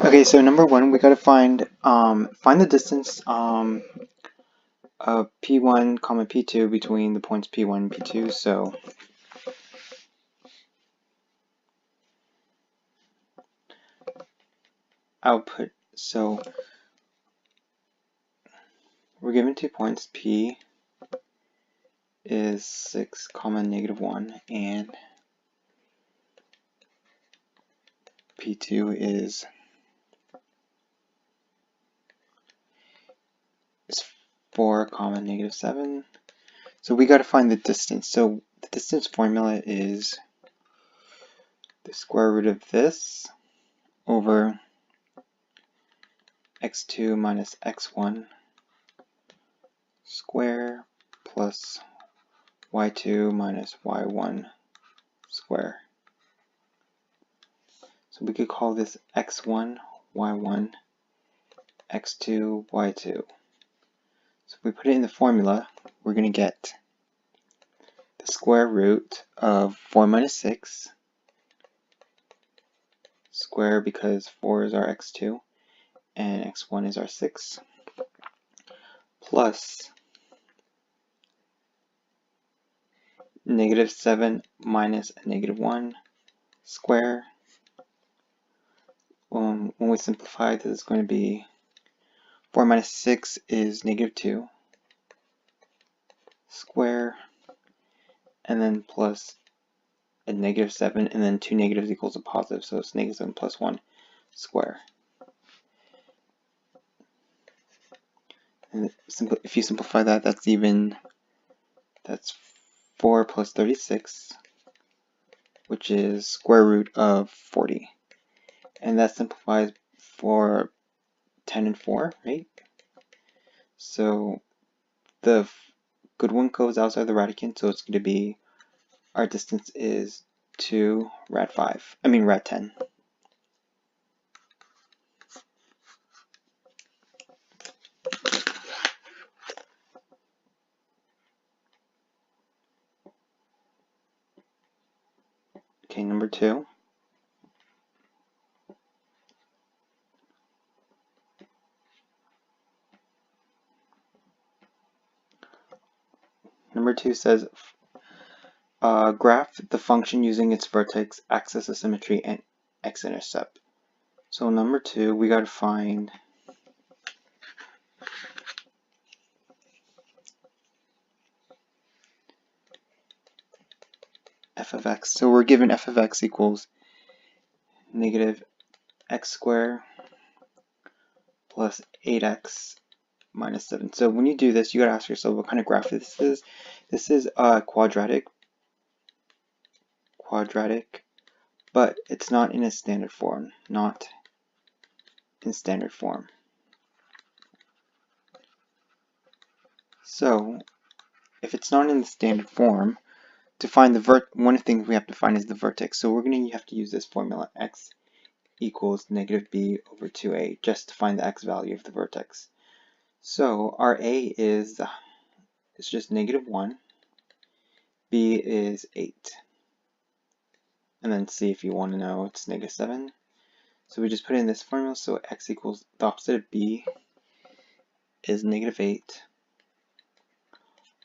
Okay, so number one, we gotta find the distance of P1 comma P2 between the points P1 and P2. So output. So we're given 2 points. P is 6 comma -1, and P2 is 4 comma -7. So we got to find the distance. So the distance formula is the square root of this over x2 minus x1 square plus y2 minus y1 square. So we could call this x1, y1, x2, y2. So if we put it in the formula, we're going to get the square root of 4 minus 6 square, because 4 is our x2 and x1 is our 6, plus -7 minus -1 square. When we simplify, this is going to be 4 minus 6 is -2 square, and then plus a -7, and then 2 negatives equals a positive, so it's -7 plus 1 square. And if you simplify that, that's 4 plus 36, which is square root of 40. And that simplifies for 10 and 4, right? So the good one goes outside the radicand, so it's going to be, our distance is 2 rad 10. Okay, number 2. Number 2 says, graph the function using its vertex, axis of symmetry, and X-intercept. So number 2, we got to find f of x. So we're given f of x equals negative x squared plus 8x minus 7. So when you do this, you got to ask yourself what kind of graph this is. This is quadratic, but it's not in a standard form, So if it's not in the standard form, to find the one thing we have to find is the vertex. So we're going to have to use this formula, x equals -b over 2a, just to find the x value of the vertex. So our a is it's just -1, b is 8, and then c, if you want to know, it's -7. So we just put in this formula, so x equals, the opposite of b is -8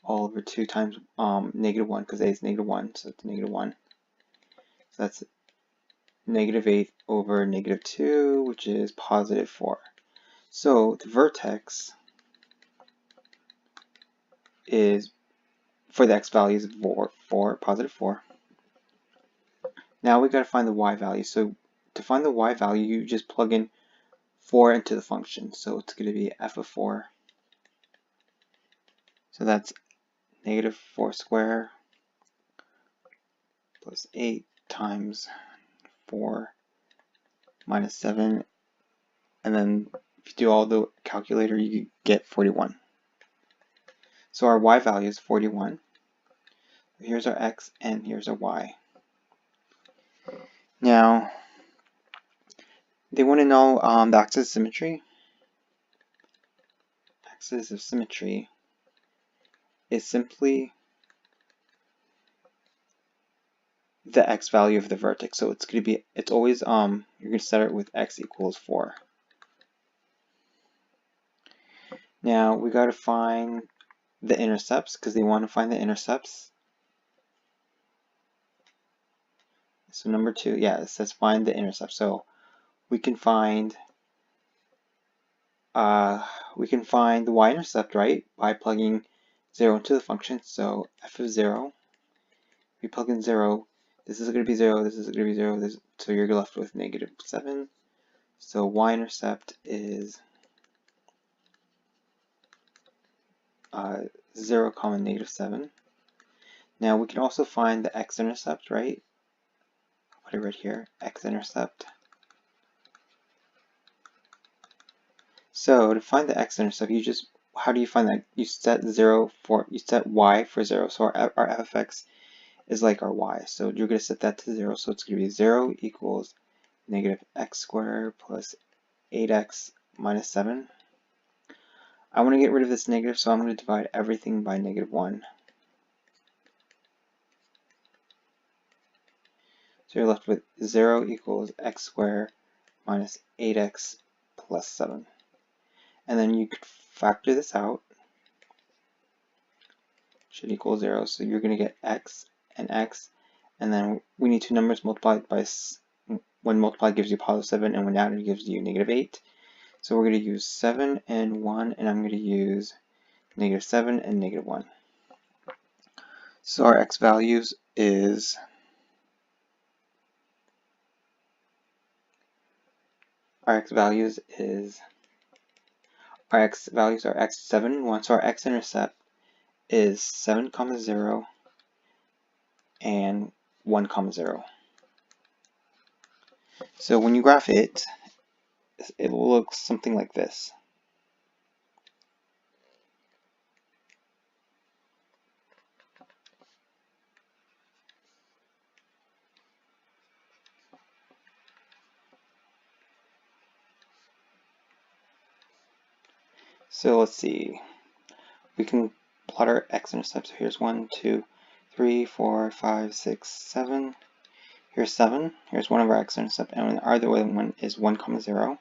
all over 2 times -1, because a is -1, so it's -1. So that's -8 over -2, which is +4. So the vertex is, for the x value, is 4, +4. Now we got to find the y value. So to find the y value, you just plug in 4 into the function. So it's going to be f of 4. So that's -4 squared plus 8 times 4 minus 7. And then if you do all the calculator, you get 41. So our y value is 41. Here's our x and here's our y. Now, they want to know the axis of symmetry. Axis of symmetry is simply the x value of the vertex. So it's going to be, it's always, you're going to start it with x equals 4. Now we got to find the intercepts because they want to find the intercepts. So number 2, yeah, it says find the intercept. So we can find the y-intercept, right, by plugging 0 into the function. So f of 0, we plug in 0, this is going to be 0, this is going to be 0, so you're left with -7. So y-intercept is 0, -7. Now we can also find the x-intercept, right? I'll put it right here, x-intercept. So to find the x-intercept, you just, how do you find that? You set y for 0. So our f of x is like our y. So you're going to set that to 0. So it's going to be 0 equals -x squared plus 8x minus 7. I want to get rid of this negative, so I'm going to divide everything by -1. So you're left with 0 equals x squared minus 8x plus 7. And then you could factor this out. Should equal 0. So you're going to get x, and then we need two numbers multiplied by, when multiplied gives you +7, and when added gives you -8. So we're going to use 7 and 1, and I'm going to use -7 and -1. So our x values is our x values are x, 7, and 1. So our x-intercept is 7, 0 and 1, 0. So when you graph it, it will look something like this. So let's see. We can plot our x-intercept. So here's 1, 2, 3, 4, 5, 6, 7. Here's 7. Here's one of our x-intercept, and our other one is 1, 0.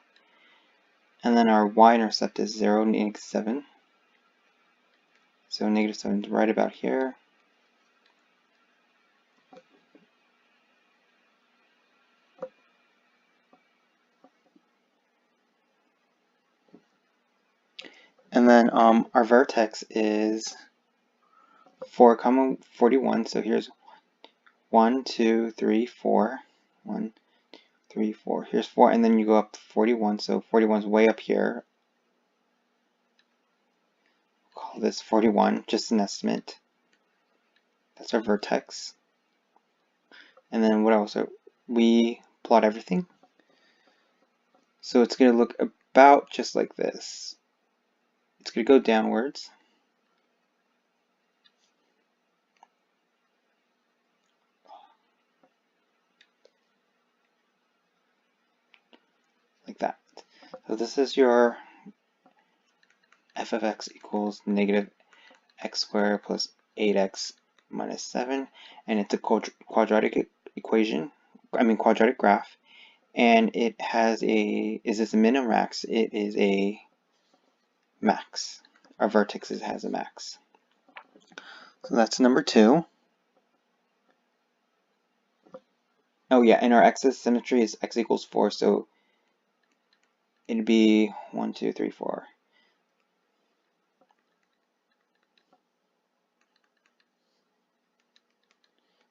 And then our y-intercept is 0, -7. So -7 is right about here. And then our vertex is 4, 41. So here's 1, 2, 3, 4. 1, 3, 4. Here's 4, and then you go up 41. So 41 is way up here. Call this 41, just an estimate. That's our vertex. And then what else? We plot everything. So it's going to look about just like this. It's going to go downwards. Like that. So this is your f of x equals -x squared plus 8x minus 7, and it's a quadratic graph, and it has is this a min or max? It is a max. Our vertex has a max. So that's number 2. Oh yeah, and our x symmetry is x equals 4, so it'd be 1, 2, 3, 4.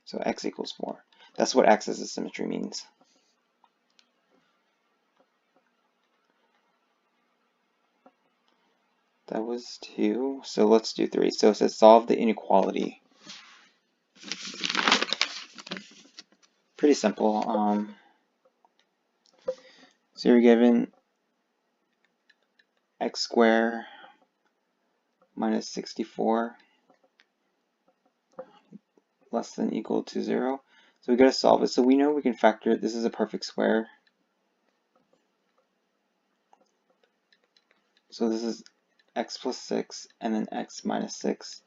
So x equals 4. That's what axis of symmetry means. That was 2. So let's do 3. So it says solve the inequality. Pretty simple. So you're given x squared minus 64 less than equal to 0. So we got to solve it. So we know we can factor it. This is a perfect square. So this is x plus 6 and then x minus 6.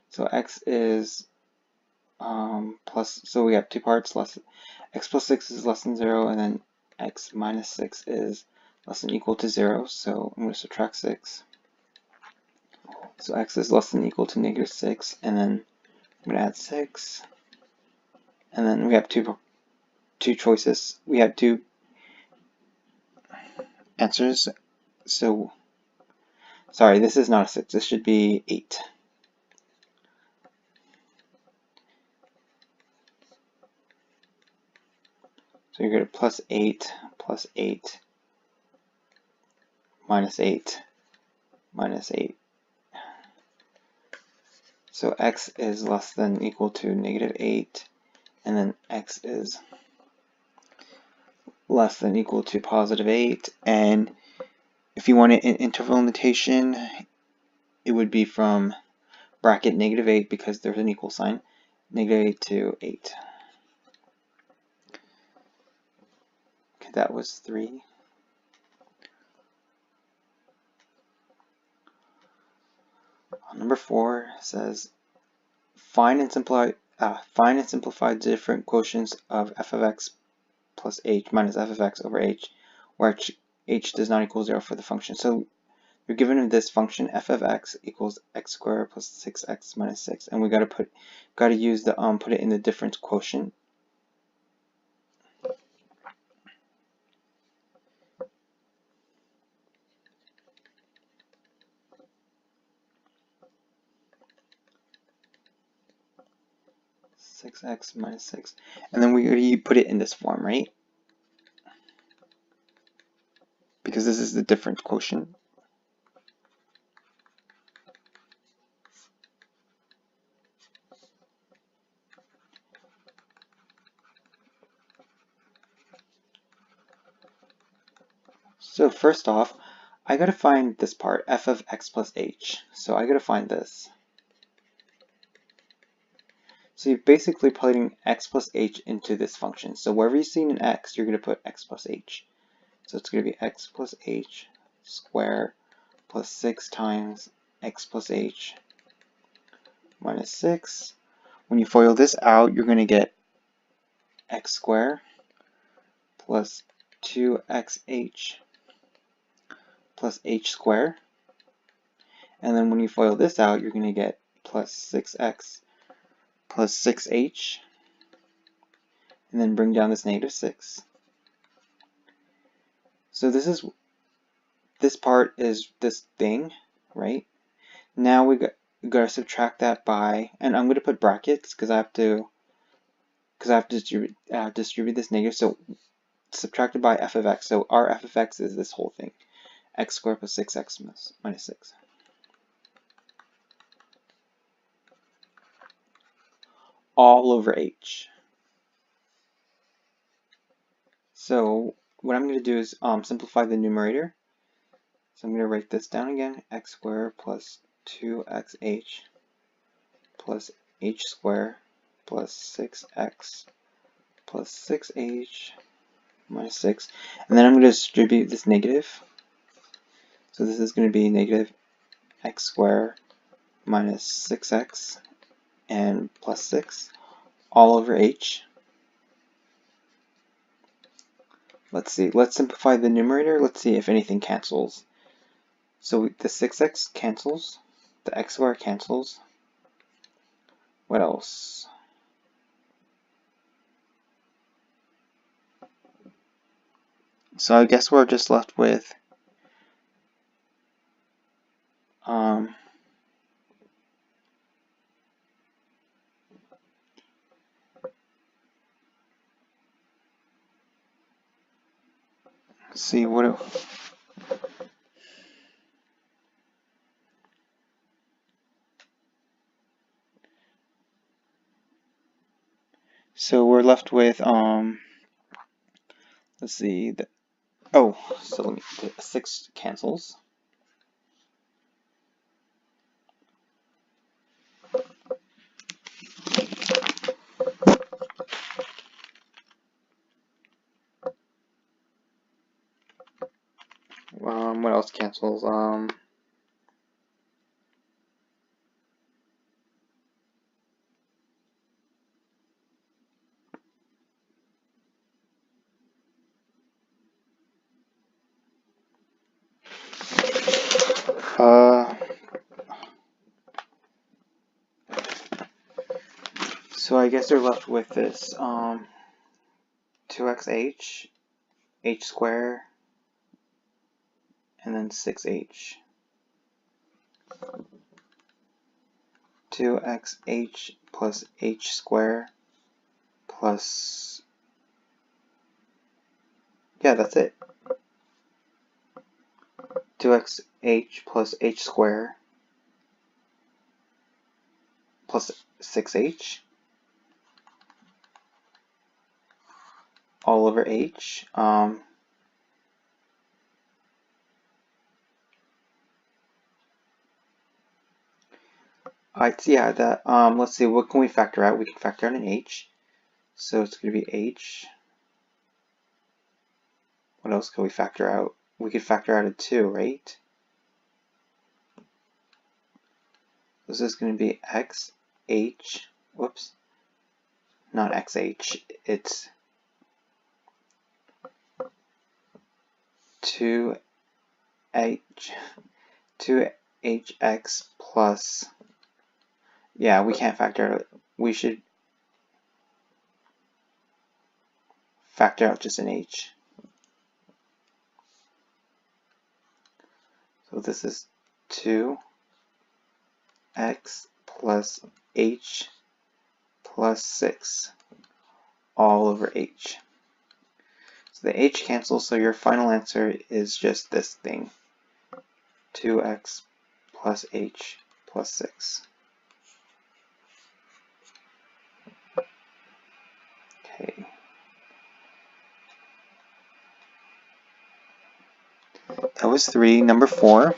So x is plus, so we have two parts, x plus 6 is less than 0, and then x minus 6 is less than or equal to 0, so I'm going to subtract 6. So x is less than or equal to negative 6, and then I'm going to add 6, and then we have two choices. We have two answers, so, sorry, this is not a 6, this should be 8. So you're going to plus 8, minus 8, minus 8. So x is less than or equal to negative 8, and then x is less than or equal to positive 8. And if you want it in interval notation, it would be from bracket negative 8, because there's an equal sign, negative 8 to 8. Okay, that was 3. Number 4 says, find and simplify the different quotients of f of x plus h minus f of x over h, where h does not equal 0 for the function. So you're given this function f of x equals x squared plus 6x minus 6, and we gotta use the put it in the difference quotient. (6x minus 6), and then we put it in this form, right? Because this is the difference quotient. So first off, I gotta find this part, f of x plus h. So I gotta find this. So you're basically putting x plus h into this function. So wherever you see an x, you're going to put x plus h. So it's going to be x plus h squared plus 6 times x plus h minus 6. When you FOIL this out, you're going to get x squared plus 2xh plus h squared. And then when you FOIL this out, you're going to get plus 6x plus 6h, and then bring down this negative 6. So this part is this thing, right? Now we got to subtract that by, and I'm going to put brackets because I have to distribute this negative. So subtracted by f of x. So our f of x is this whole thing, x squared plus 6x minus 6. All over h. So what I'm going to do is simplify the numerator. So I'm going to write this down again, x squared plus 2xh plus h squared plus 6x plus 6h minus 6. And then I'm going to distribute this negative. So this is going to be negative x squared minus 6x and plus 6 all over h. Let's see, let's simplify the numerator. Let's see if anything cancels. So the 6x cancels, the x squared cancels. What else? So I guess we're just left with see what so we're left with let's see so let me 6 cancels. What else cancels? So I guess we're left with this 2xh, h squared, and then 6h. 2xh plus h squared plus, yeah, that's it. 2xh plus h squared plus 6h all over h. Yeah, that, let's see, what can we factor out? We can factor out an h. So it's going to be h. What else can we factor out? We could factor out a 2, right? This is going to be x, h, whoops, not xh, it's 2h, 2hx plus, yeah, we can't factor out, we should factor out just an h. So this is 2x plus h plus 6 all over h. So the h cancels, so your final answer is just this thing, 2x plus h plus 6. Okay. That was 3. Number 4.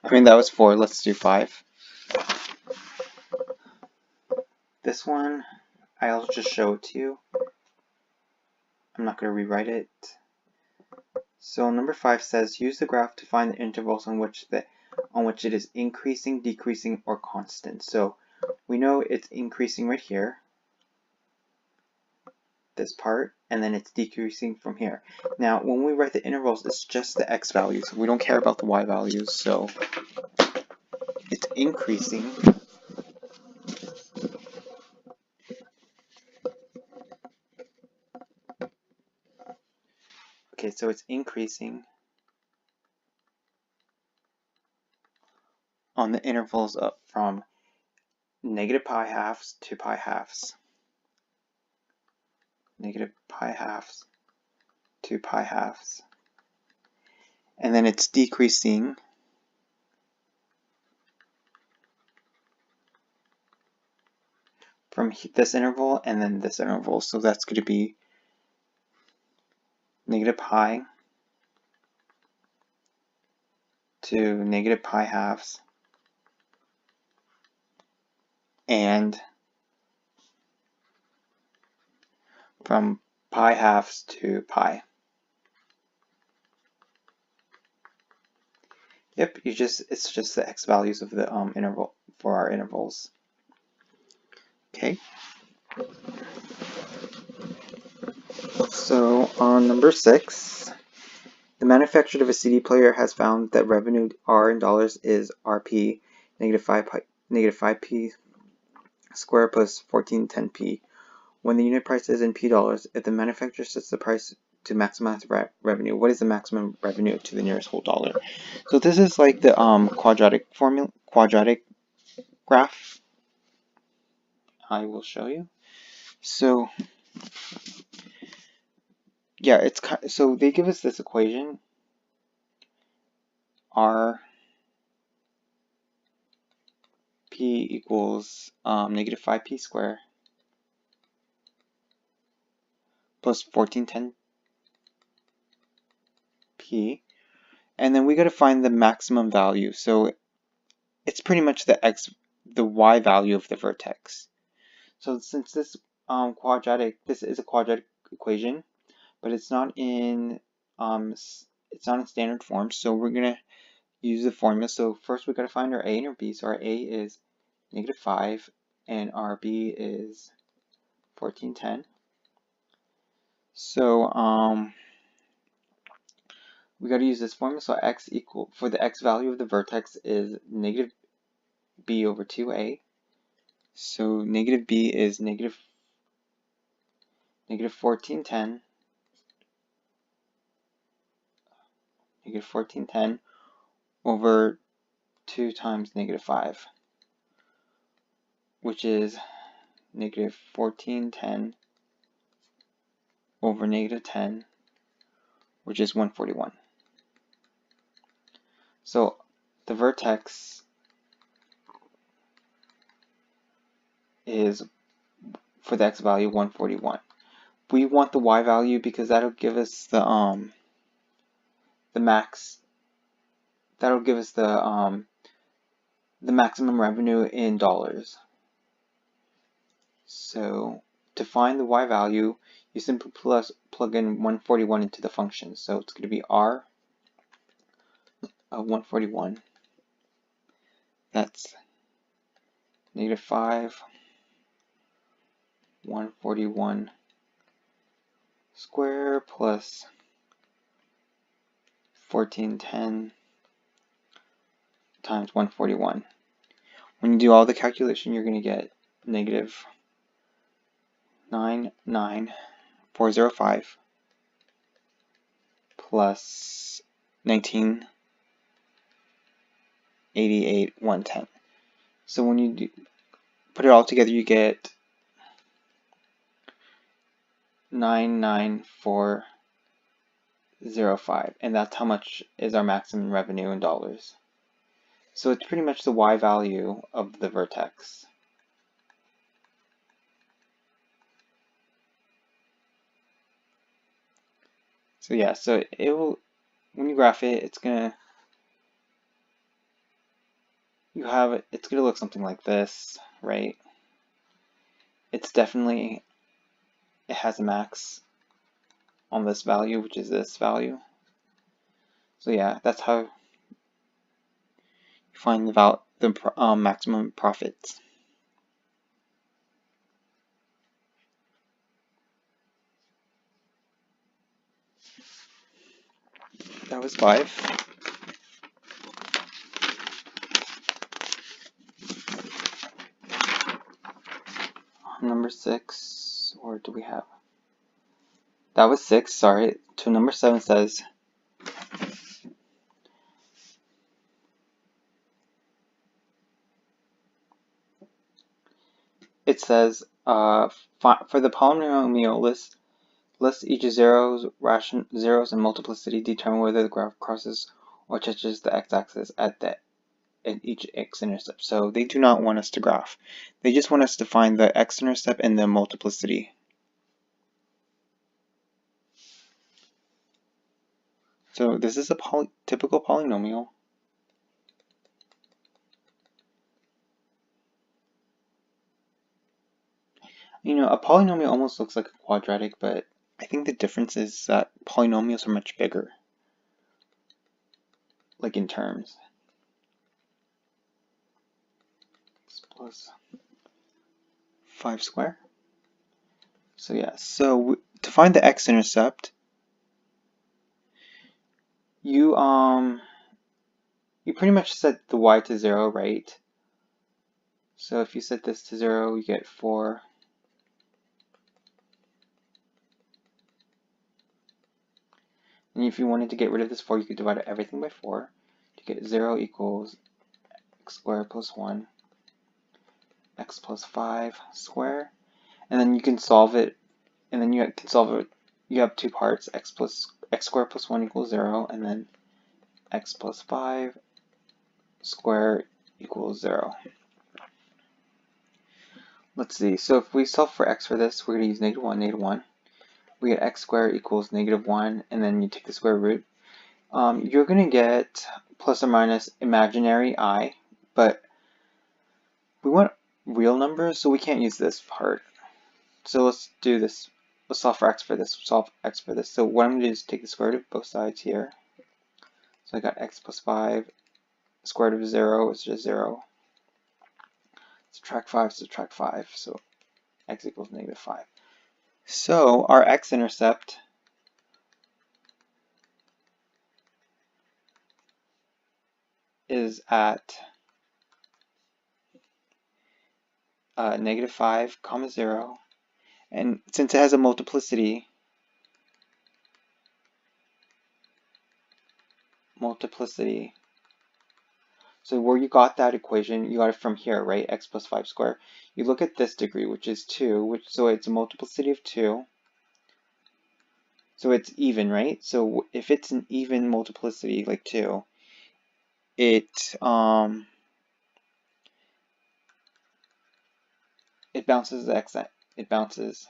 That was 4. Let's do 5. This one, I'll just show it to you. I'm not going to rewrite it. So number 5 says, use the graph to find the intervals on which it is increasing, decreasing, or constant. So we know it's increasing right here, this part, and then it's decreasing from here. Now, when we write the intervals, it's just the x values. We don't care about the y values, so it's increasing. Okay, so it's increasing on the intervals up from negative pi halves to pi halves. Negative pi halves to pi halves. And then it's decreasing from this interval and then this interval. So that's going to be negative pi to negative pi halves and from pi halves to pi. Yep, it's just the x values of the interval for our intervals. Okay. So on number 6, the manufacturer of a CD player has found that revenue R in dollars is RP negative 5p squared plus 1410p. When the unit price is in p dollars, if the manufacturer sets the price to maximize revenue, what is the maximum revenue to the nearest whole dollar? So this is like the quadratic graph. I will show you. So yeah, so they give us this equation, R P equals negative 5p squared plus 1410p, and then we got to find the maximum value. So it's pretty much the y value of the vertex. So since this is a quadratic equation, but it's not in standard form, so we're gonna use the formula. So first we got to find our a and our b. So our a is negative 5 and our b is 1410. So we got to use this formula. So x equal, for the x value of the vertex is negative b over 2a. So negative b is negative 1410. Negative 1410 over 2 times negative 5, which is negative 1410 over negative 10, which is 141. So the vertex is, for the x value, 141. We want the y value because that'll give us the max. That'll give us the maximum revenue in dollars. So to find the y value, you simply plug in 141 into the function. So it's going to be r of 141. That's negative 5, 141 square plus 1410 times 141. When you do all the calculation, you're going to get negative 99405 plus 1988,110. So when you put it all together, you get 99405, and that's how much is our maximum revenue in dollars. So it's pretty much the y value of the vertex. So yeah, so it will, when you graph it, it's gonna look something like this, right? It's definitely, it has a max on this value, which is this value. So yeah, that's how you find the maximum profits. That was 5. Number 6, or do we have? That was 6, sorry. To number 7 says, for the polynomial list each zeros and multiplicity, determine whether the graph crosses or touches the x-axis at each x-intercept. So they do not want us to graph. They just want us to find the x-intercept and the multiplicity. So this is a typical polynomial. You know, a polynomial almost looks like a quadratic, but I think the difference is that polynomials are much bigger, like in terms. X plus 5 square. So yeah, so to find the x-intercept, you pretty much set the y to 0, right? So if you set this to 0, you get 4. And if you wanted to get rid of this 4, you could divide everything by 4 to get 0 equals x squared plus 1, x plus 5 square. And then you can solve it, and then you can solve it. You have 2 parts, x squared plus 1 equals 0, and then x plus 5 square equals 0. Let's see, so if we solve for x for this, we're going to use negative 1, negative 1. We get x squared equals negative 1, and then you take the square root. You're going to get plus or minus imaginary I, but we want real numbers, so we can't use this part. So let's do this. Let's solve for x for this, solve x for this. So what I'm going to do is take the square root of both sides here. So I got x plus 5, square root of 0 is just 0. Subtract 5, so x equals negative 5. So our x-intercept is at -5, 0, and since it has a multiplicity, so where you got that equation, you got it from here, right? X plus 5 squared. You look at this degree, which is 2, so it's a multiplicity of 2. So it's even, right? So if it's an even multiplicity, like 2, it bounces the x, it bounces,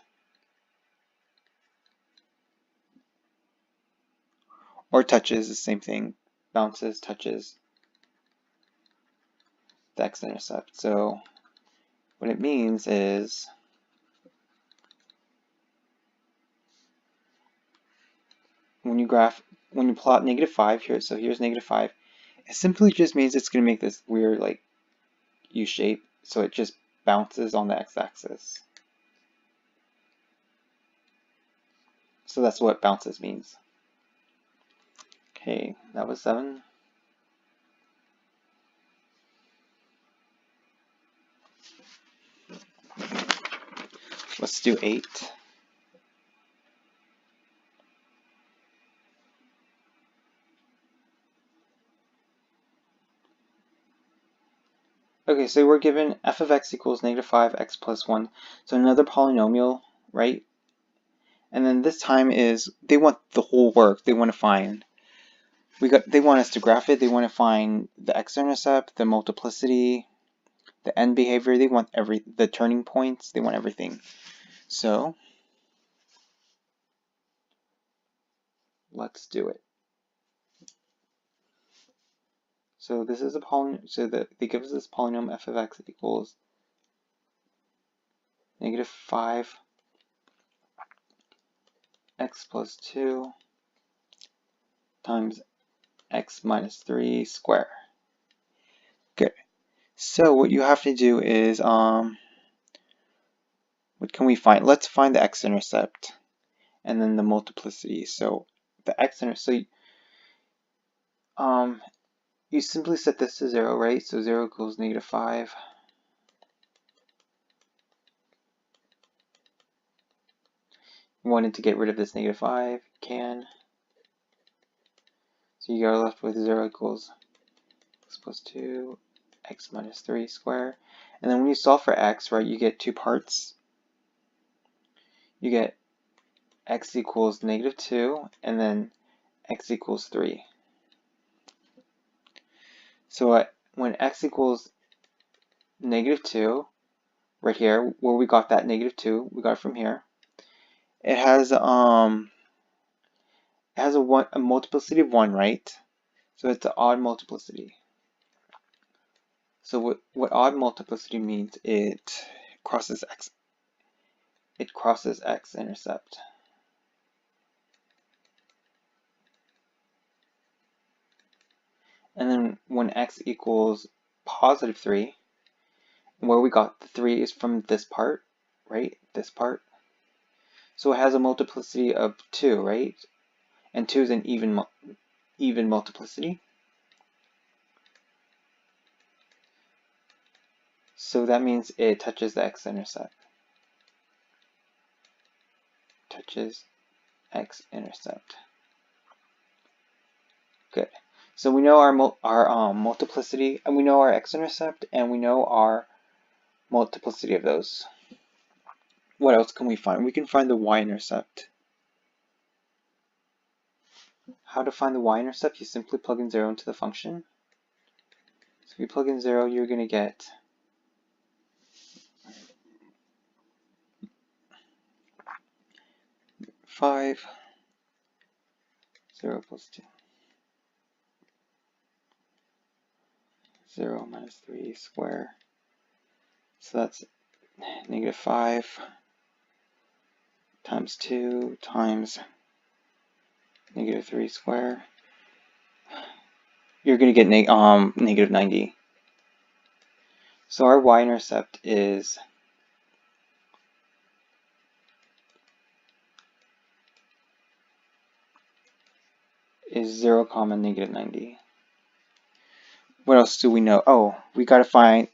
or touches, the same thing, bounces, touches the x-intercept. So what it means is when you plot -5 here, so here's -5, it simply just means it's going to make this weird like U shape, so it just bounces on the x-axis. So that's what bounces means. Okay, that was 7. Let's do 8. Okay, so we're given f of x equals -5 x plus 1. So another polynomial, right? And then this time is, they want the whole work. They want to find, they want us to graph it. They want to find the x-intercept, the multiplicity, the end behavior. They want the turning points. They want everything. So let's do it. So this is a polynomial. So they give us this polynomial f of x equals -5 x plus 2 times x minus 3 square. Good. So what you have to do is, what can we find? Let's find the x-intercept and then the multiplicity. So the x-intercept, so you simply set this to 0, right? So 0 equals -5. You wanted to get rid of this -5, can. So you are left with 0 equals x plus 2, x minus 3 square. And then when you solve for x, right, you get two parts. You get x equals -2 and then x equals 3. So when x equals -2, right here, where we got that -2, we got it from here. It has a multiplicity of 1, right? So it's an odd multiplicity. So what odd multiplicity means, it crosses x. It crosses x-intercept. And then when x equals +3, where we got the 3 is from this part, right? This part. So it has a multiplicity of 2, right? And 2 is an even multiplicity. So that means it touches the x-intercept. Touches x-intercept. Good. So we know our multiplicity, and we know our x-intercept, and we know our multiplicity of those. What else can we find? We can find the y-intercept. How to find the y-intercept? You simply plug in 0 into the function. So if you plug in 0, you're going to get 5, 0 plus 2. 0 minus 3 square. So that's -5 times 2 times -3 square. You're going to get -90. So our y-intercept is -0, -90. What else do we know? Oh, we gotta find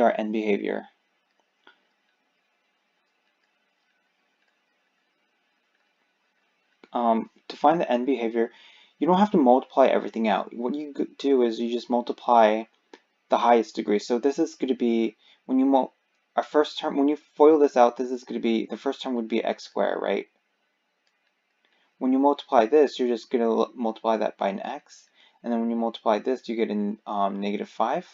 our end behavior. To find the end behavior, you don't have to multiply everything out. What you do is you just multiply the highest degree. So this is going to be, when you our first term, when you FOIL this out, this is going to be, the first term would be x squared, right? When you multiply this, you're just going to multiply that by an x, and then when you multiply this, you get a -5.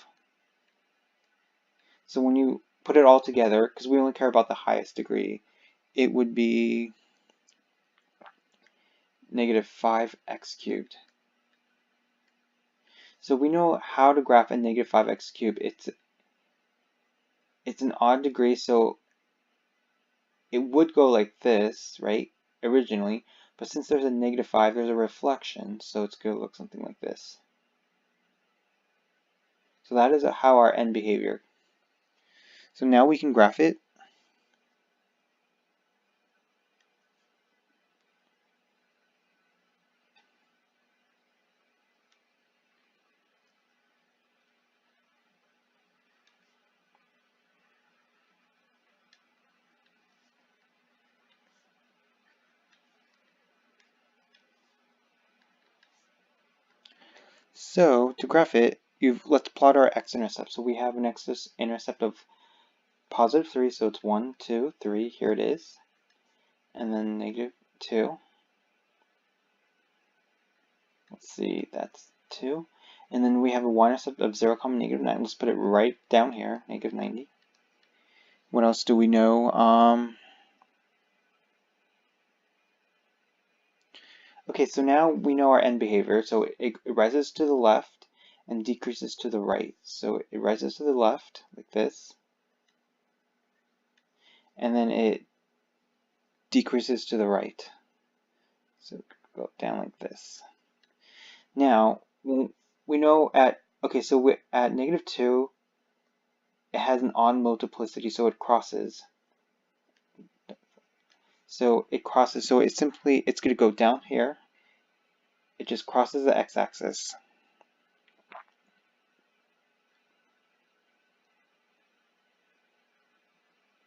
So when you put it all together, because we only care about the highest degree, it would be -5x cubed. So we know how to graph a -5x cubed. It's an odd degree, so it would go like this, right, originally, but since there's a -5, there's a reflection, so it's going to look something like this. So that is how our end behavior. So now we can graph it. So to graph it, let's plot our x-intercept. So we have an x-intercept of +3, so it's 1, 2, 3, here it is, and then -2. Let's see, that's 2. And then we have a y-intercept of 0, -9. Let's put it right down here, -90. What else do we know? Okay, so now we know our end behavior. So it rises to the left and decreases to the right. So it rises to the left like this, and then it decreases to the right. So go down like this. Now we know at at -2, it has an odd multiplicity, so it crosses. So it crosses. So it's going to go down here. It just crosses the x-axis.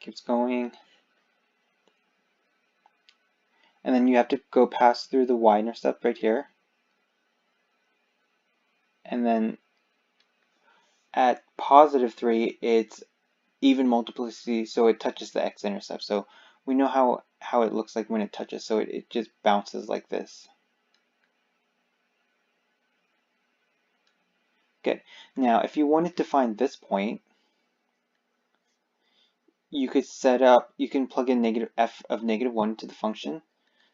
Keeps going. And then you have to go pass through the y-intercept right here. And then at +3, it's even multiplicity, so it touches the x-intercept. So we know how it looks like when it touches, so it just bounces like this. Good. Now, if you wanted to find this point, you can plug in f of -1 to the function.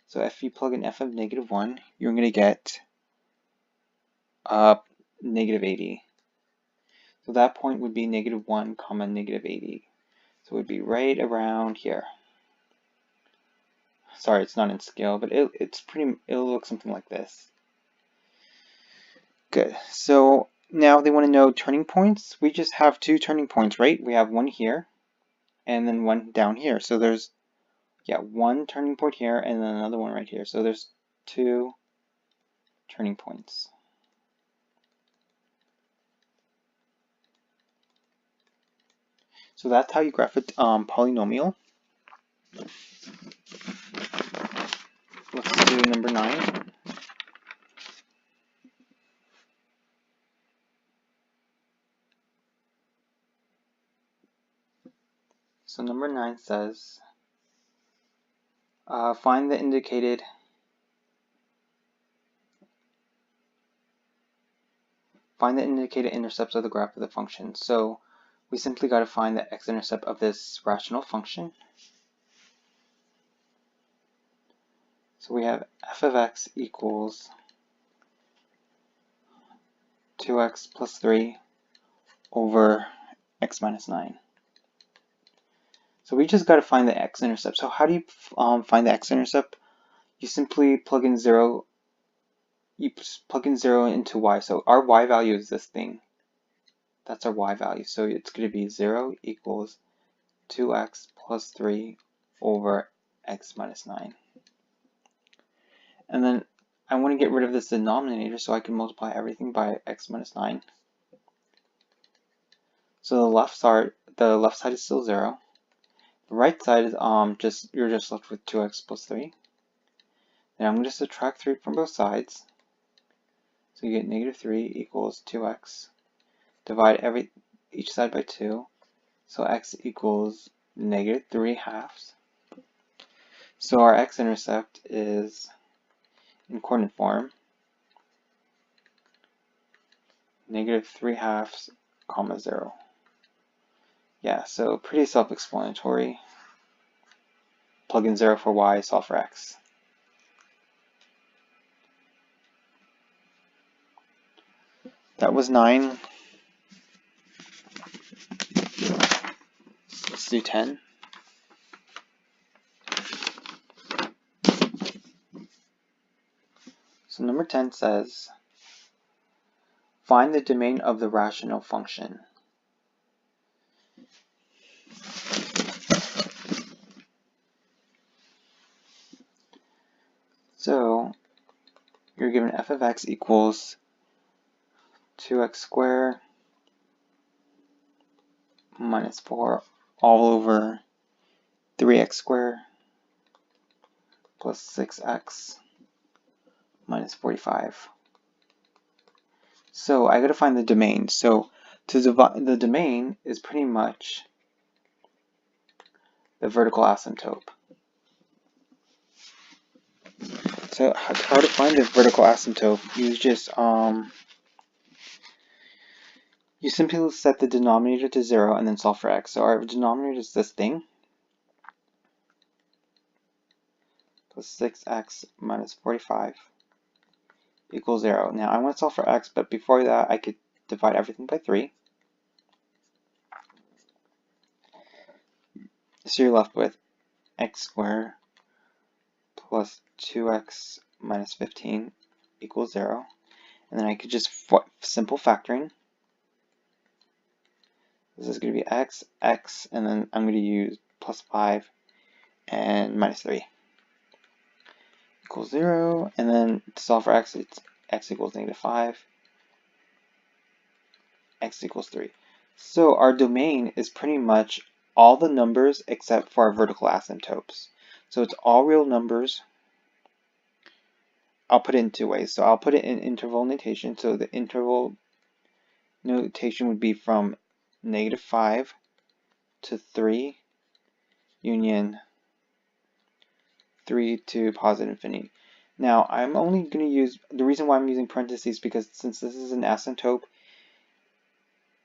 So if you plug in f of -1, you're going to get -80. So that point would be -1, -80. So it would be right around here. Sorry, it's not in scale, but it'll look something like this. Good. So now they want to know turning points. We just have 2 turning points, right? We have one here and then one down here. So there's, yeah, 1 turning point here and then another one right here. So there's 2 turning points. So that's how you graph a polynomial. Let's do number 9. So number 9 says, find the indicated intercepts of the graph of the function. So we simply got to find the x-intercept of this rational function. So we have f of x equals 2x plus 3 over x minus 9. So we just got to find the x-intercept. So how do you find the x-intercept? You simply plug in 0. You plug in 0 into y. So our y value is this thing. That's our y value. So it's going to be 0 equals 2x plus 3 over x minus 9. And then I want to get rid of this denominator so I can multiply everything by x minus 9. So the left side is still 0. The right side is you're just left with 2x plus 3. Then I'm going to subtract 3 from both sides. So you get negative 3 equals 2x. Divide each side by 2. So x equals negative 3/2. So our x-intercept is in coordinate form, negative 3/2, 0. Yeah, so pretty self-explanatory. Plug in 0 for y, solve for x. That was 9. Let's do 10. So number 10 says, find the domain of the rational function. So you're given f of x equals 2x squared minus 4 all over 3x squared plus 6x minus 45. So I gotta find the domain. So to divide, the domain is pretty much the vertical asymptote. So how to find the vertical asymptote? You just you simply set the denominator to 0 and then solve for x. So our denominator is this thing, plus 6x minus 45 equals 0. Now I want to solve for x, but before that I could divide everything by 3. So you're left with x squared plus 2x minus 15 equals 0. And then I could just simple factoring. This is going to be x, and then I'm going to use plus 5 and minus 3 equals 0. And then to solve for x, it's x equals negative 5, x equals 3. So our domain is pretty much all the numbers except for our vertical asymptotes. So it's all real numbers. I'll put it in 2 ways. So I'll put it in interval notation. So the interval notation would be from negative 5 to 3 union 3 to positive infinity. Now I'm only going to use, the reason why I'm using parentheses, because since this is an asymptote,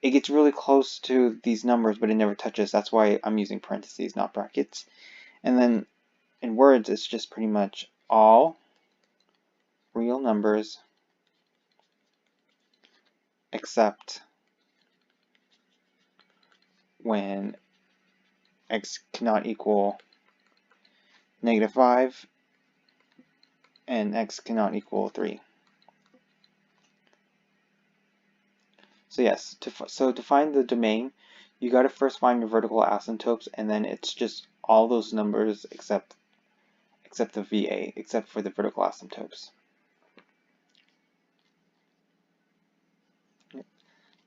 it gets really close to these numbers but it never touches. That's why I'm using parentheses, not brackets. And then in words it's just pretty much all real numbers except when x cannot equal negative 5 and x cannot equal 3. So yes, to find the domain, you got to first find your vertical asymptotes, and then it's just all those numbers except the VA, except for the vertical asymptotes.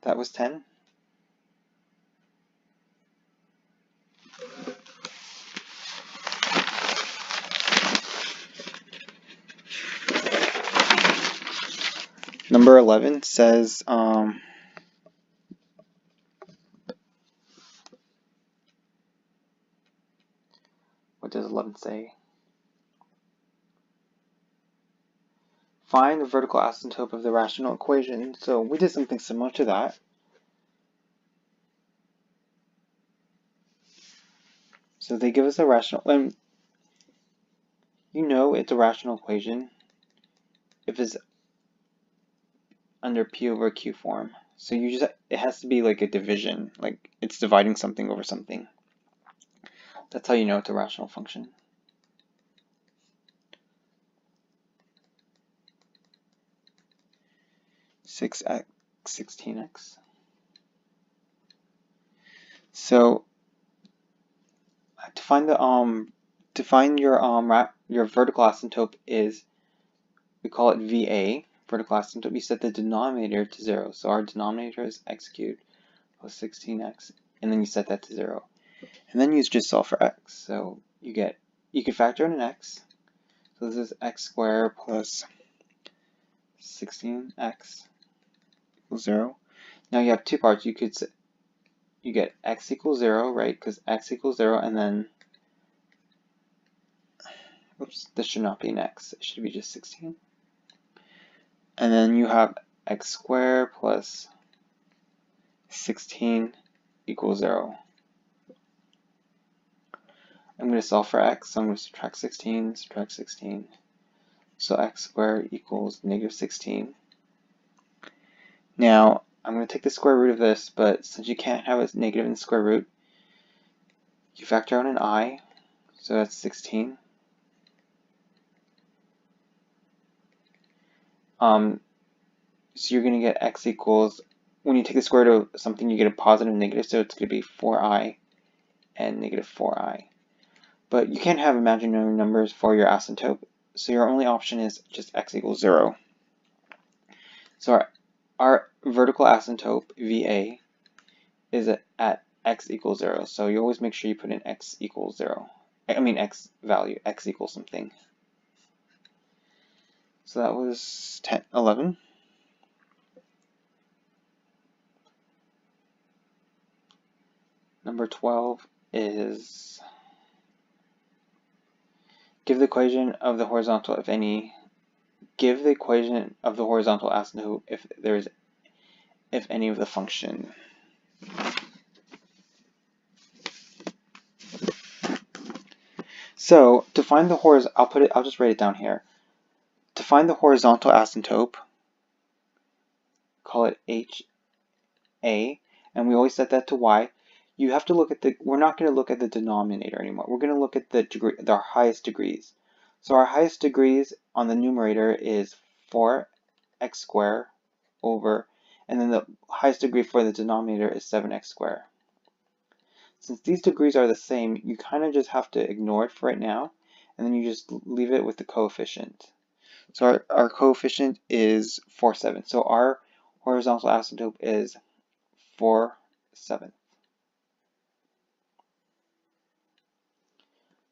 That was 10. Number 11 says, what does 11 say? Find the vertical asymptote of the rational equation. So we did something similar to that. So they give us a rational, and you know it's a rational equation if it's under P over Q form. So you just, it has to be like a division, like it's dividing something over something. That's how you know it's a rational function. Six x, 16x. So to find your vertical asymptote is, we call it VA, vertical asymptote. We set the denominator to 0. So our denominator is x cubed plus 16x, and then you set that to 0. And then you just solve for x. So you can factor in an x. So this is x squared plus 16x equals 0. Now you have two parts. You get x equals 0, right? Because x equals 0, and then, oops, this should not be an x. It should be just 16. And then you have x squared plus 16 equals 0. I'm going to solve for x, so I'm going to subtract 16, subtract 16. So x squared equals negative 16. Now, I'm going to take the square root of this, but since you can't have a negative in the square root, you factor out an I, so that's 16. So you're going to get x equals, when you take the square root of something, you get a positive and negative, so it's going to be 4i and negative 4i. But you can't have imaginary numbers for your asymptote, so your only option is just x equals 0. So our vertical asymptote, VA, is at x equals 0. So you always make sure you put in x equals 0. I mean x value, x equals something. So that was 11. Number 12 is give the equation of the horizontal if any. Give the equation of the horizontal asymptote if any of the function. So to find the horizontal, I'll just write it down here. To find the horizontal asymptote, call it HA, and we always set that to y. You have to look at we're not going to look at the denominator anymore. We're going to look at the highest degrees. So our highest degrees on the numerator is 4x squared over, and then the highest degree for the denominator is 7x squared. Since these degrees are the same, you kind of just have to ignore it for right now, and then you just leave it with the coefficient. So our coefficient is 4/7. So our horizontal asymptote is 4/7.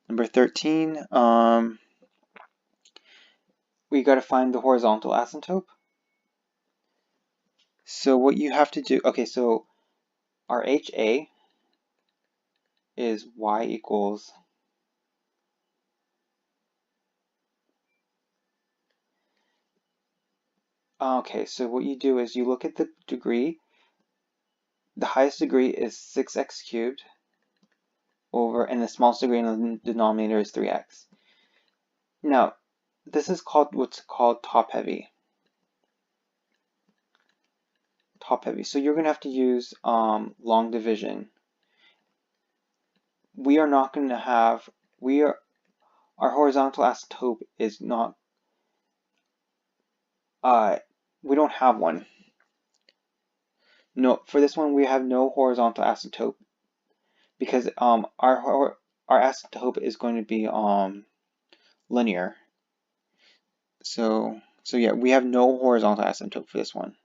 Number 13, we got to find the horizontal asymptote. So what you have to do, okay, so our HA is y equals okay, so what you do is you look at the degree. The highest degree is 6x cubed over, and the smallest degree in the denominator is 3x. Now, this is called what's called top heavy. Top heavy. So you're going to have to use long division. We are not going to have, our horizontal asymptote is not, we don't have one. No, for this one we have no horizontal asymptote because our asymptote is going to be linear. So yeah, we have no horizontal asymptote for this one.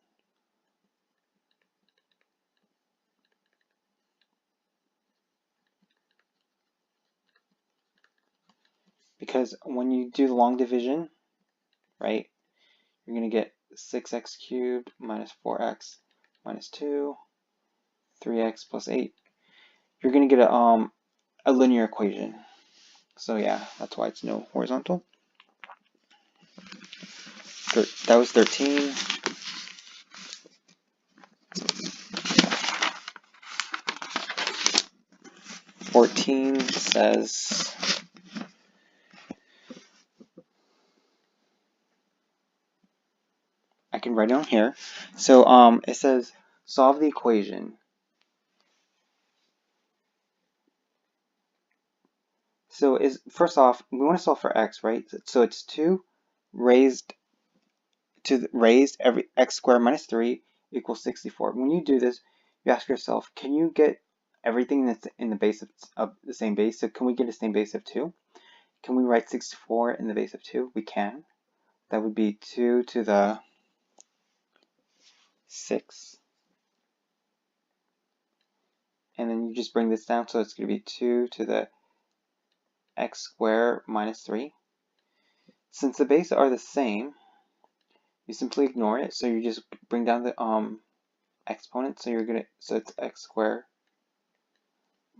Because when you do the long division, right, you're going to get 6x cubed minus 4x minus 2, 3x plus 8. You're going to get a linear equation. So yeah, that's why it's no horizontal. That was 13. Fourteen says I can write it on here. So it says solve the equation. So first off, we want to solve for x, right? So it's 2 raised every x squared minus 3 equals 64. When you do this, you ask yourself, can you get everything that's in the base of the same base? So can we get the same base of 2? Can we write 64 in the base of 2? We can. That would be 2 to the 6. and then you just bring this down, so it's going to be 2 to the x squared minus 3. Since the bases are the same, you simply ignore it, so you just bring down the exponent, so it's x squared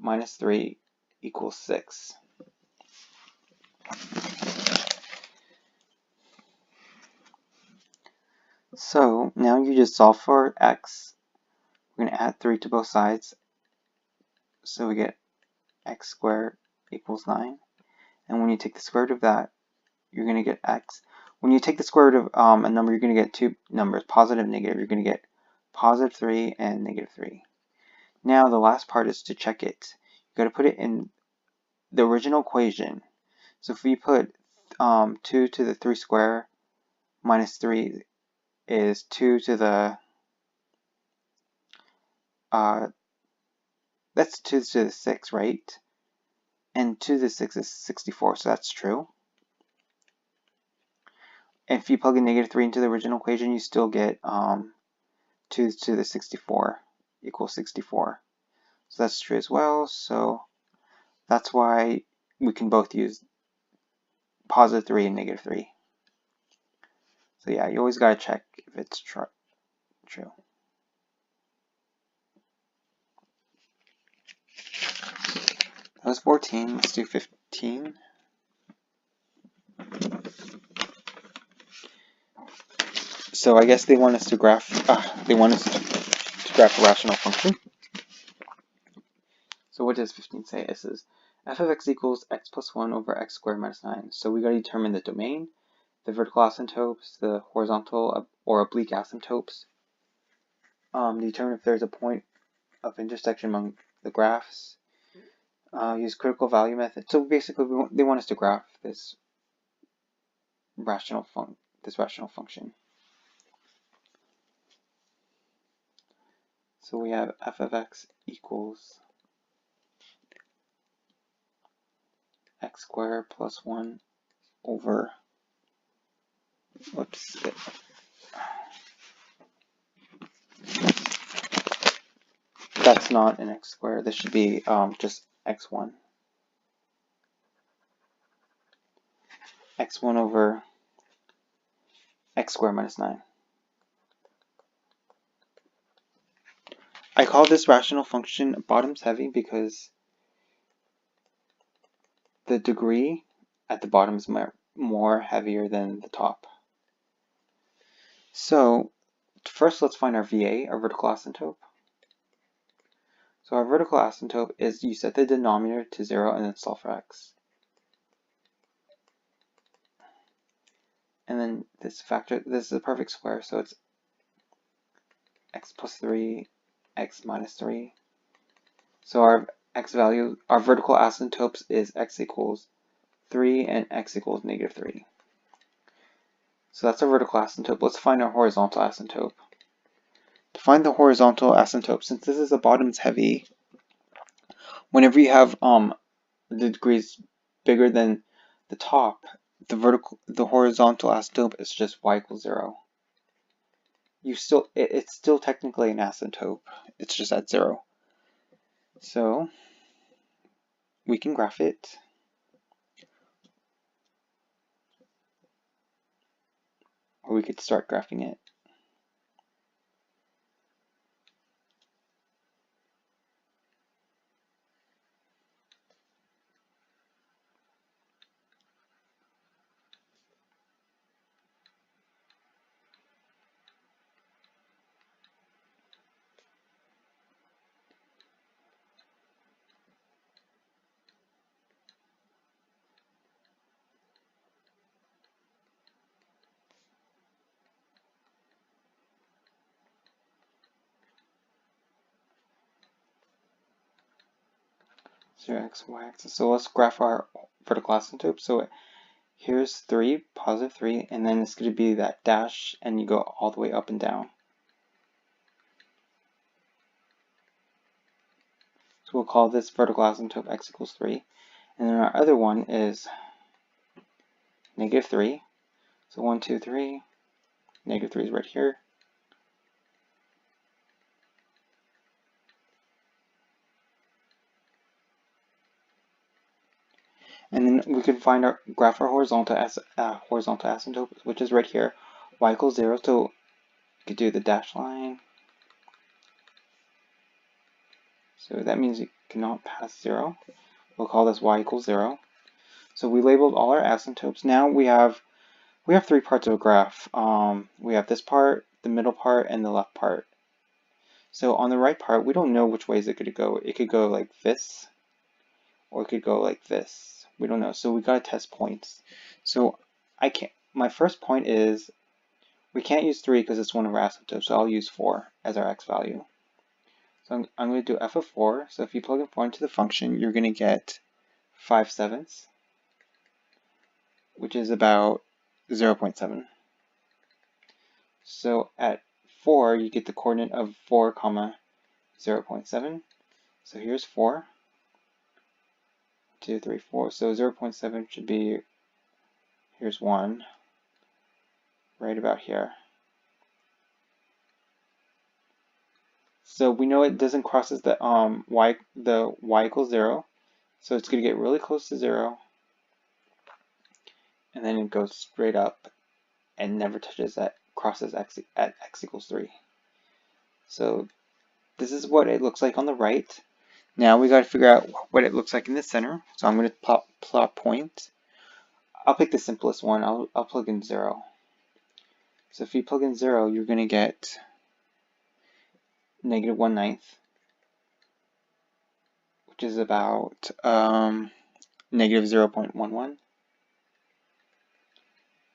minus 3 equals 6. So now you just solve for x. We're going to add 3 to both sides, so we get x squared equals 9. And when you take the square root of that, you're going to get x. When you take the square root of a number, you're going to get two numbers, positive and negative. You're going to get positive 3 and negative 3. Now the last part is to check it. You've got to put it in the original equation. So if we put 2 to the 3 squared minus 3 is 2 to the that's 2 to the 6, right? And 2 to the 6 is 64, so that's true. If you plug in negative 3 into the original equation, you still get 2 to the 64 equals 64. So that's true as well. So that's why we can both use positive 3 and negative 3. So yeah, you always got to check if it's true. That was 14. Let's do 15. So I guess they want us to graph. They want us to graph a rational function. So what does 15 say? It says f of x equals x plus 1 over x squared minus 9. So we got to determine the domain, the vertical asymptotes, the horizontal or oblique asymptotes. Determine if there's a point of intersection among the graphs. Use critical value method. So basically, they want us to graph this rational function. So we have f of x equals x squared plus 1 over, whoops, that's not an x squared. This should be just x1. x1 over x squared minus 9. I call this rational function bottoms heavy because the degree at the bottom is more heavier than the top. So first let's find our VA, our vertical asymptote. So our vertical asymptote is you set the denominator to 0 and then solve for x. And then this is a perfect square, so it's x plus 3, x minus 3. So our x value, our vertical asymptotes is x equals 3 and x equals negative 3. So that's our vertical asymptote. Let's find our horizontal asymptote. To find the horizontal asymptote, since this is a bottoms heavy, whenever you have the degrees bigger than the top, the horizontal asymptote is just y equals 0. It's still technically an asymptote. It's just at 0. So we can graph it. Or we could start graphing it. So x, y axis. So let's graph our vertical asymptote. So here's 3, positive 3, and then it's going to be that dash, and you go all the way up and down. So we'll call this vertical asymptote x equals 3. And then our other one is negative 3. So 1, 2, 3. Negative 3 is right here. And then we can find our graph our horizontal asymptote, which is right here, y equals 0. So we could do the dashed line. So that means it cannot pass 0. We'll call this y equals 0. So we labeled all our asymptotes. Now we have 3 parts of a graph. We have this part, the middle part, and the left part. So on the right part, we don't know which way is it going to go. It could go like this, or it could go like this. We don't know. So we got to test points. So my first point is we can't use 3 because it's one of our asymptotes. So I'll use 4 as our x value. So I'm going to do f of 4. So if you plug in 4 into the function, you're going to get 5/7, which is about 0.7. So at 4, you get the coordinate of 4, 0.7. So here's 4, 2, 3, 4. So 0.7 should be, here's 1, right about here. So we know it doesn't cross the y equals 0. So it's going to get really close to 0. And then it goes straight up and never crosses x at x equals 3. So this is what it looks like on the right. Now we got to figure out what it looks like in the center. So I'm going to plot points. I'll pick the simplest one. I'll plug in 0. So if you plug in 0, you're going to get -1/9, which is about -0.11.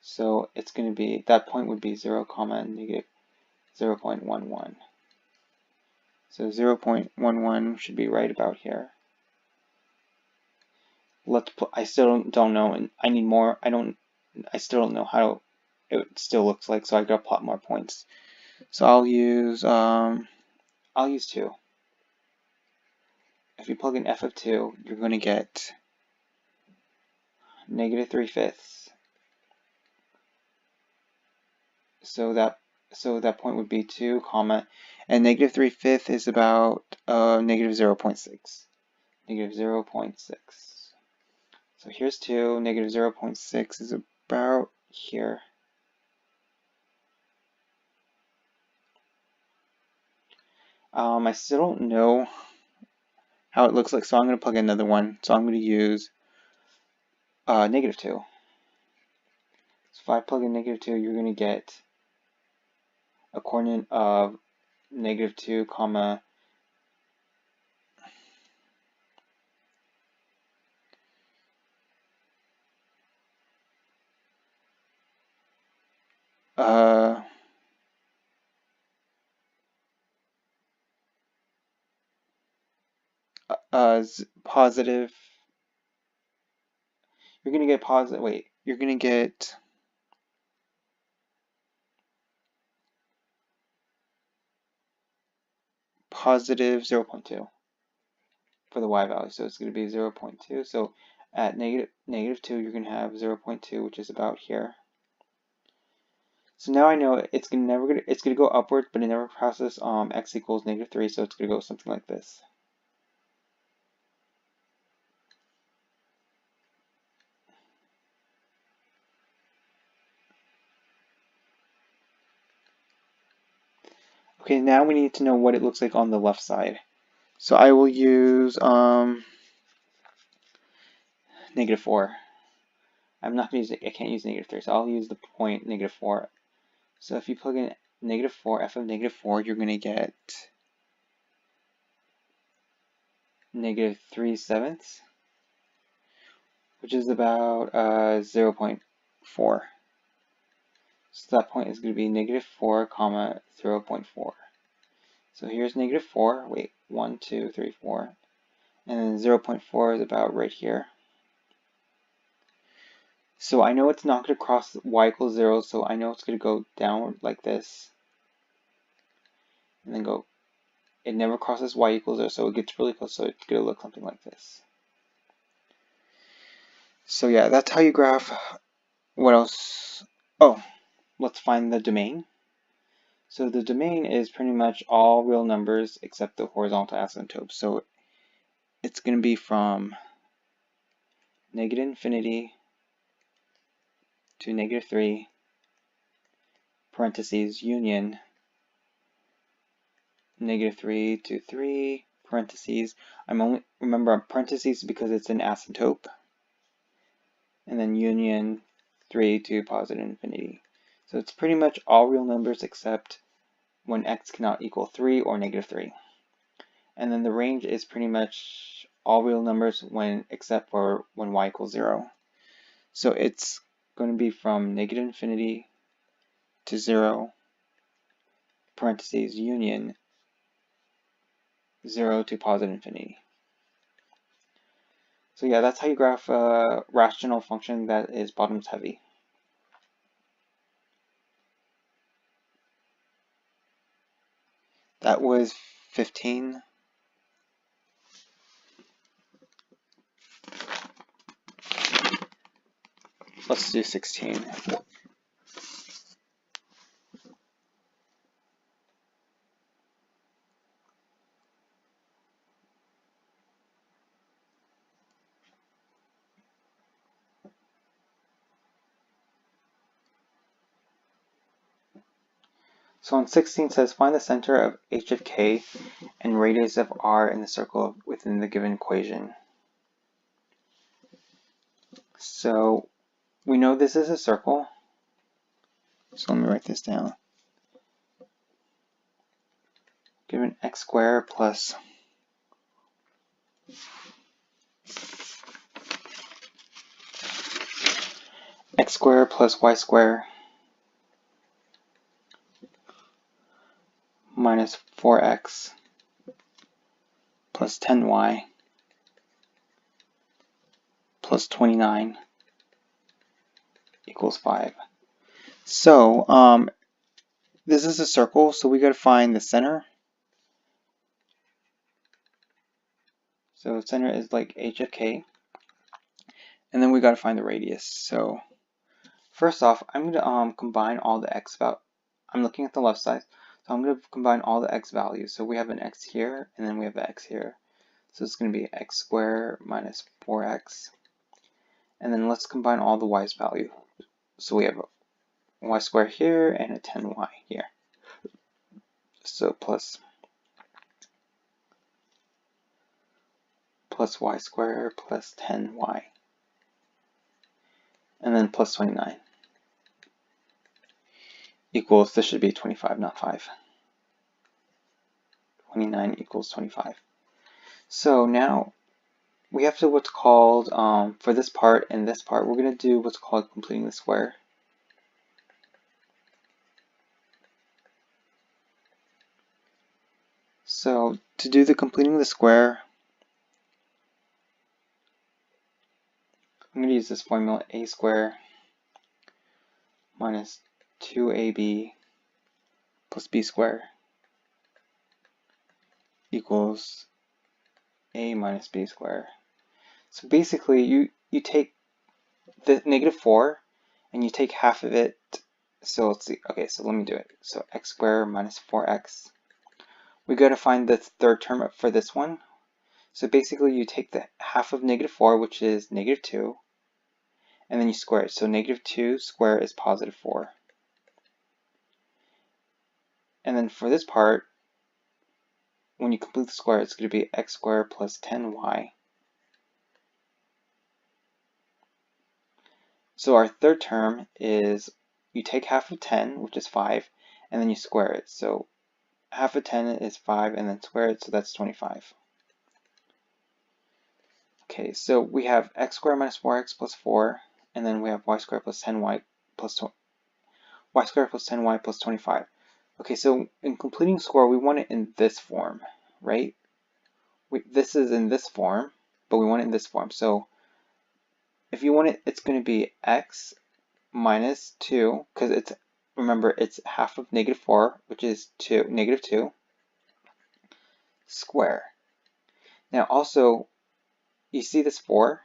So it's going to be, that point would be 0, -0.11. So 0.11 should be right about here. I still don't know, and I need more. I still don't know how it still looks like, so I gotta plot more points. So I'll use 2. If you plug in f of 2, you're going to get -3/5. So that point would be 2, and -3/5 is about -0.6. -0.6. So here's 2, -0.6 is about here. I still don't know how it looks like, so I'm going to plug in another one. So I'm going to use -2. So if I plug in -2, you're going to get a coordinate of -2, positive. You're going to get positive. Wait, you're going to get positive 0.2 for the y value. So it's going to be 0.2. So at -2, you're going to have 0.2, which is about here. So now I know it's going to go upwards, but it never crosses x equals -3. So it's going to go something like this. Okay, now we need to know what it looks like on the left side. So I will use -4. I'm not going to use I can't use -3, so I'll use the point -4. So if you plug in -4, f of -4, you're going to get -3/7, which is about 0.4. So that point is going to be -4, 0.4. So here's -4. Wait, 1, 2, 3, 4. And then 0.4 is about right here. So I know it's not going to cross y equals 0, so I know it's going to go downward like this. And then go, it never crosses y equals 0, so it gets really close, so it's going to look something like this. So yeah, that's how you graph. What else? Oh, let's find the domain. So the domain is pretty much all real numbers except the horizontal asymptote. So it's going to be from negative infinity to negative 3, parentheses, union, negative 3 to 3, parentheses. Remember parentheses because it's an asymptote. And then union 3 to positive infinity. So it's pretty much all real numbers except when x cannot equal 3 or negative 3. And then the range is pretty much all real numbers except for when y equals 0. So it's going to be from negative infinity to 0, parentheses, union 0 to positive infinity. So yeah, that's how you graph a rational function that is bottoms heavy. That was 15. Let's do 16. So on 16 says find the center of h of k and radius of r in the circle within the given equation. So we know this is a circle. So let me write this down. Given x squared plus x squared plus y squared minus 4x plus 10y plus 29 equals 5. So this is a circle, so we got to find the center. So the center is like h of k, and then we got to find the radius. So first off, I'm going to combine all the x values. I'm looking at the left side, so I'm going to combine all the x values. So we have an x here, and then we have an x here. So it's going to be x squared minus 4x. And then let's combine all the y's value. So we have a y squared here and a 10y here. So plus y squared plus 10y. And then plus 29 equals, this should be 25, not 5. 29 equals 25. So now we have to what's called, for this part and this part, we're going to do what's called completing the square. So to do the completing the square, I'm going to use this formula, a squared minus 2ab plus b squared equals a minus b squared. So basically you take the negative 4 and you take half of it. So let's see, okay, so let me do it. So x squared minus 4x. We got to find the third term for this one. So basically you take the half of negative 4, which is negative 2, and then you square it. So negative 2 squared is positive 4. And then for this part, when you complete the square, it's going to be x squared plus 10y. So our third term is you take half of 10, which is 5, and then you square it. So half of 10 is 5, and then square it, so that's 25. Okay, so we have x squared minus 4x plus 4, and then we have y squared plus 10y plus y squared plus 10y plus 25. Okay, so in completing square, we want it in this form, right? This is in this form, but we want it in this form. So if you want it, it's going to be x minus 2, because it's, remember, it's half of negative 4, which is negative 2, square. Now also, you see this 4?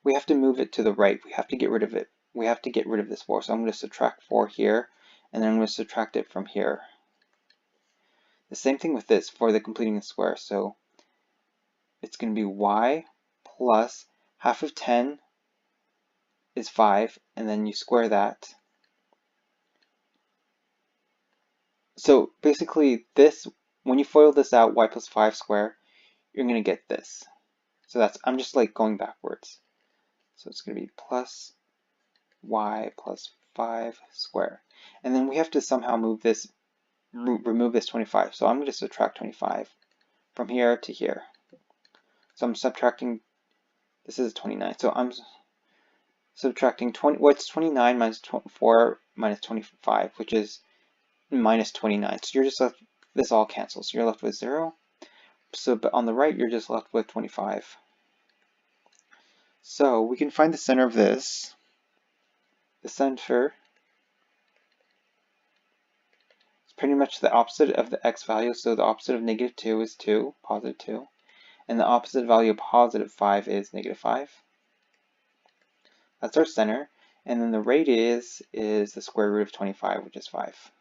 We have to move it to the right. We have to get rid of it. We have to get rid of this 4. So I'm going to subtract 4 here, and then I'm going to subtract it from here. The same thing with this for the completing the square. So it's going to be y plus half of 10 is 5, and then you square that. So basically this, when you FOIL this out, y plus 5 square, you're going to get this. So that's, I'm just like going backwards. So it's going to be plus y plus 5 square. And then we have to somehow move this, remove this 25. So I'm going to subtract 25 from here to here. So I'm subtracting, this is 29. So I'm subtracting 20, what's 29 minus 4 minus 25, which is minus 29. So you're just left, this all cancels. So you're left with 0. So but on the right, you're just left with 25. So we can find the center of this. The center is pretty much the opposite of the x value. So the opposite of negative 2 is 2, positive 2. And the opposite value of positive 5 is negative 5. That's our center. And then the radius is the square root of 25, which is 5.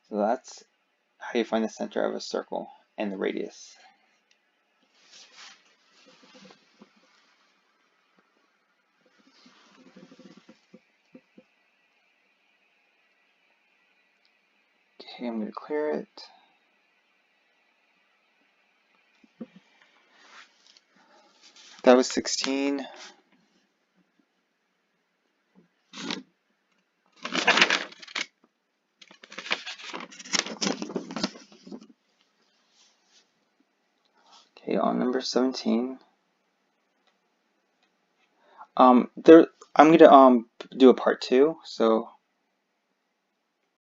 So that's how you find the center of a circle and the radius. Okay, I'm going to clear it. That was 16. Okay, on number 17. I'm going to do a part 2. So